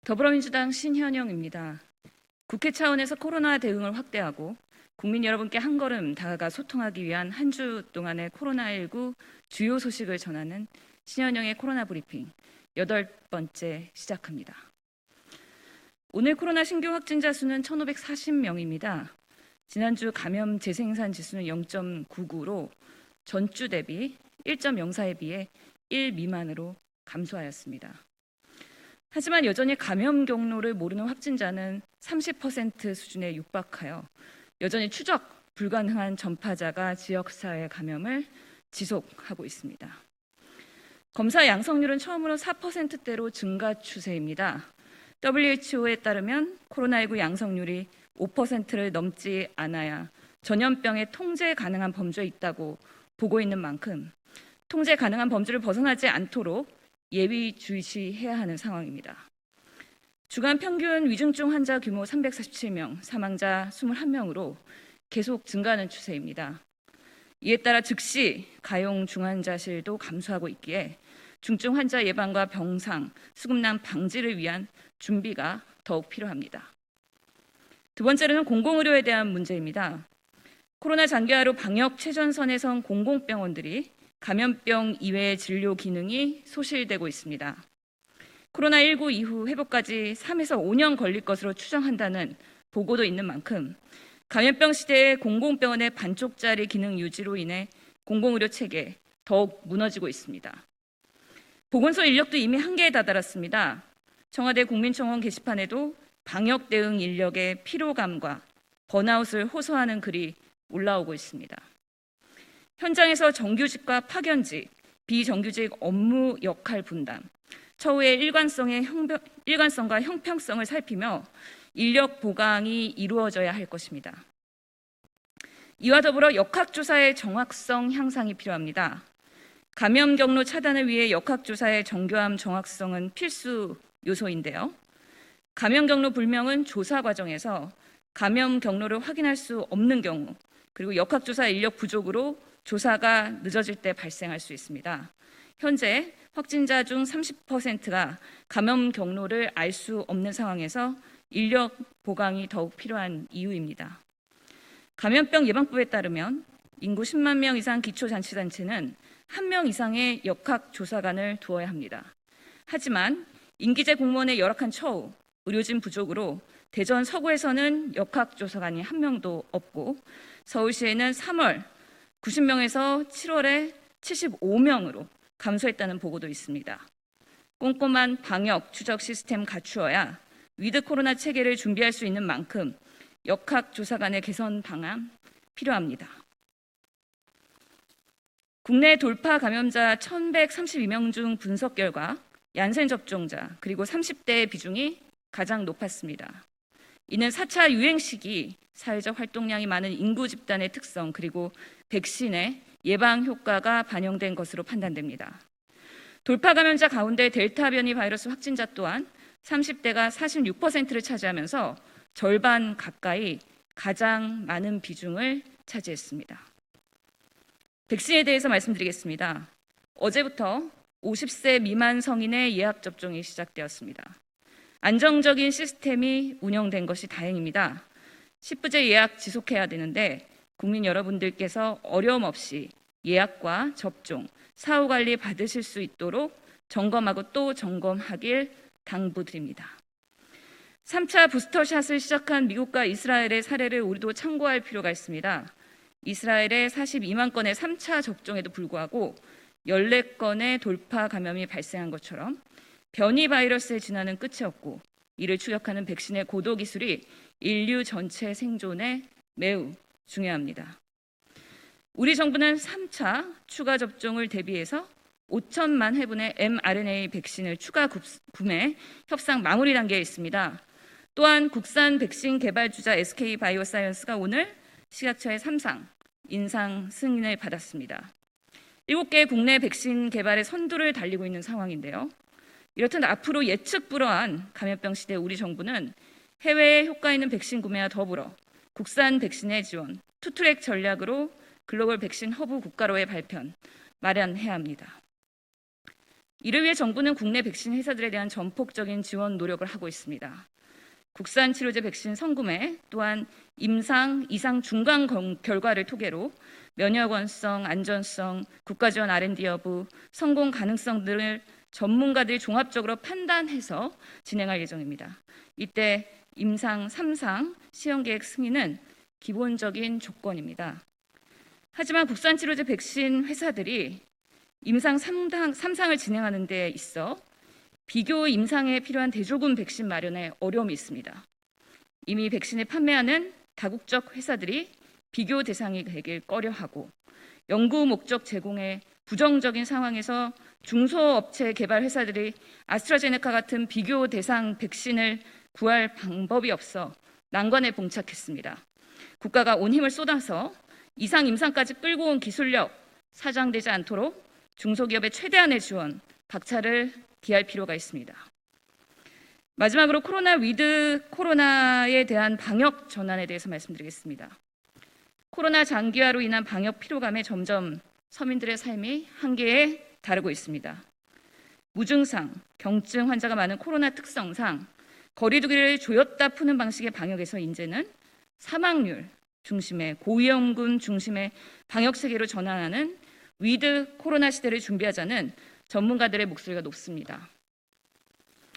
더불어민주당 신현영입니다. 국회 차원에서 코로나 대응을 확대하고 국민 여러분께 한 걸음 다가가 소통하기 위한 한 주 동안의 코로나19 주요 소식을 전하는 신현영의 코로나 브리핑 8번째 시작합니다. 오늘 코로나 신규 확진자 수는 1,540명입니다. 지난주 감염 재생산 지수는 0.99로 전주 대비 1.04에 비해 1 미만으로 감소하였습니다. 하지만 여전히 감염 경로를 모르는 확진자는 30% 수준에 육박하여 여전히 추적 불가능한 전파자가 지역사회 감염을 지속하고 있습니다. 검사 양성률은 처음으로 4%대로 증가 추세입니다. WHO에 따르면 코로나19 양성률이 5%를 넘지 않아야 전염병의 통제 가능한 범주에 있다고 보고 있는 만큼 통제 가능한 범주를 벗어나지 않도록 예의주시해야 하는 상황입니다. 주간 평균 위중증 환자 규모 347명, 사망자 21명으로 계속 증가하는 추세입니다. 이에 따라 즉시 가용 중환자실도 감소하고 있기에 중증 환자 예방과 병상, 수급난 방지를 위한 준비가 더욱 필요합니다. 두 번째로는 공공의료에 대한 문제입니다. 코로나 장기화로 방역 최전선에 선 공공병원들이 감염병 이외의 진료 기능이 소실되고 있습니다. 코로나19 이후 회복까지 3에서 5년 걸릴 것으로 추정한다는 보고도 있는 만큼 감염병 시대의 공공병원의 반쪽짜리 기능 유지로 인해 공공의료 체계 더욱 무너지고 있습니다. 보건소 인력도 이미 한계에 다다랐습니다. 청와대 국민청원 게시판에도 방역 대응 인력의 피로감과 번아웃을 호소하는 글이 올라오고 있습니다. 현장에서 정규직과 파견직, 비정규직 업무 역할 분담, 처우의 일관성과 형평성을 살피며 인력 보강이 이루어져야 할 것입니다. 이와 더불어 역학조사의 정확성 향상이 필요합니다. 감염 경로 차단을 위해 역학조사의 정교함, 정확성은 필수 요소인데요. 감염 경로 불명은 조사 과정에서 감염 경로를 확인할 수 없는 경우, 그리고 역학조사 인력 부족으로 조사가 늦어질 때 발생할 수 있습니다. 현재 확진자 중 30%가 감염 경로를 알 수 없는 상황에서 인력 보강이 더욱 필요한 이유입니다. 감염병 예방법에 따르면 인구 10만 명 이상 기초자치단체는 1명 이상의 역학조사관을 두어야 합니다. 하지만 임기제 공무원의 열악한 처우, 의료진 부족으로 대전 서구에서는 역학조사관이 1명도 없고 서울시에는 3월 90명에서 7월에 75명으로 감소했다는 보고도 있습니다. 꼼꼼한 방역 추적 시스템 갖추어야 위드 코로나 체계를 준비할 수 있는 만큼 역학조사관의 개선 방안 필요합니다. 국내 돌파 감염자 1,132명 중 분석 결과 얀센 접종자 그리고 30대의 비중이 가장 높았습니다. 이는 4차 유행 시기 사회적 활동량이 많은 인구 집단의 특성 그리고 백신의 예방 효과가 반영된 것으로 판단됩니다. 돌파 감염자 가운데 델타 변이 바이러스 확진자 또한 30대가 46%를 차지하면서 절반 가까이 가장 많은 비중을 차지했습니다. 백신에 대해서 말씀드리겠습니다. 어제부터 50세 미만 성인의 예약 접종이 시작되었습니다. 안정적인 시스템이 운영된 것이 다행입니다. 10부제 예약 지속해야 되는데 국민 여러분들께서 어려움 없이 예약과 접종, 사후 관리 받으실 수 있도록 점검하고 또 점검하길 당부드립니다. 3차 부스터샷을 시작한 미국과 이스라엘의 사례를 우리도 참고할 필요가 있습니다. 이스라엘의 42만 건의 3차 접종에도 불구하고 14건의 돌파 감염이 발생한 것처럼 변이 바이러스의 진화는 끝이 없고 이를 추격하는 백신의 고도 기술이 인류 전체 생존에 매우 중요합니다. 우리 정부는 3차 추가 접종을 대비해서 5천만 회분의 mRNA 백신을 추가 구매 협상 마무리 단계에 있습니다. 또한 국산 백신 개발주자 SK바이오사이언스가 오늘 식약처의 3상 인상 승인을 받았습니다. 7개 국내 백신 개발의 선두를 달리고 있는 상황인데요. 이렇듯 앞으로 예측 불허한 감염병 시대 우리 정부는 해외에 효과 있는 백신 구매와 더불어 국산 백신의 지원, 투트랙 전략으로 글로벌 백신 허브 국가로의 발편 마련해야 합니다. 이를 위해 정부는 국내 백신 회사들에 대한 전폭적인 지원 노력을 하고 있습니다. 국산 치료제 백신 선구매, 또한 임상, 이상, 중간 결과를 토대로 면역원성, 안전성, 국가지원 R&D 여부, 성공 가능성 등을 전문가들이 종합적으로 판단해서 진행할 예정입니다. 이때 임상 3상 시험계획 승인은 기본적인 조건입니다. 하지만 국산 치료제 백신 회사들이 임상 3상을 진행하는 데 있어 비교 임상에 필요한 대조군 백신 마련에 어려움이 있습니다. 이미 백신을 판매하는 다국적 회사들이 비교 대상이 되길 꺼려하고 연구 목적 제공에 부정적인 상황에서 중소업체 개발 회사들이 아스트라제네카 같은 비교 대상 백신을 구할 방법이 없어 난관에 봉착했습니다. 국가가 온 힘을 쏟아서 이상 임상까지 끌고 온 기술력 사장되지 않도록 중소기업의 최대한의 지원, 박차를 기할 필요가 있습니다. 마지막으로 코로나 위드 코로나에 대한 방역 전환에 대해서 말씀드리겠습니다. 코로나 장기화로 인한 방역 피로감에 점점 서민들의 삶이 한계에 다르고 있습니다. 무증상, 경증 환자가 많은 코로나 특성상 거리두기를 조였다 푸는 방식의 방역에서 이제는 사망률 중심의 고위험군 중심의 방역 체계로 전환하는 위드 코로나 시대를 준비하자는 전문가들의 목소리가 높습니다.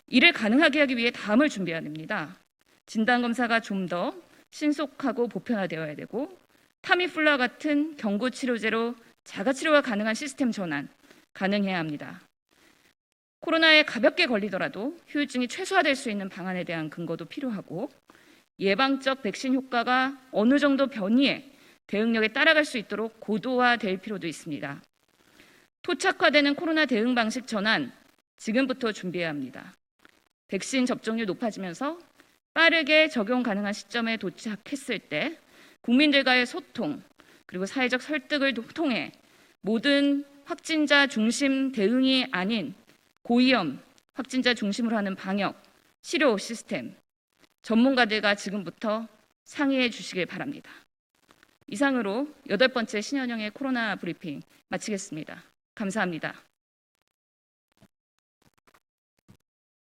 이를 가능하게 하기 위해 다음을 준비해야 됩니다. 진단검사가 좀 더 신속하고 보편화되어야 되고 타미플루와 같은 경구 치료제로 자가치료가 가능한 시스템 전환 가능해야 합니다. 코로나에 가볍게 걸리더라도 후유증이 최소화될 수 있는 방안에 대한 근거도 필요하고 예방적 백신 효과가 어느 정도 변이에 대응력에 따라갈 수 있도록 고도화될 필요도 있습니다. 토착화되는 코로나 대응 방식 전환 지금부터 준비해야 합니다. 백신 접종률 높아지면서 빠르게 적용 가능한 시점에 도착했을 때 국민들과의 소통 그리고 사회적 설득을 통해 모든 확진자 중심 대응이 아닌 고위험 확진자 중심으로 하는 방역, 치료 시스템 전문가들과 지금부터 상의해 주시길 바랍니다. 이상으로 8번째 신현영의 코로나 브리핑 마치겠습니다. 감사합니다.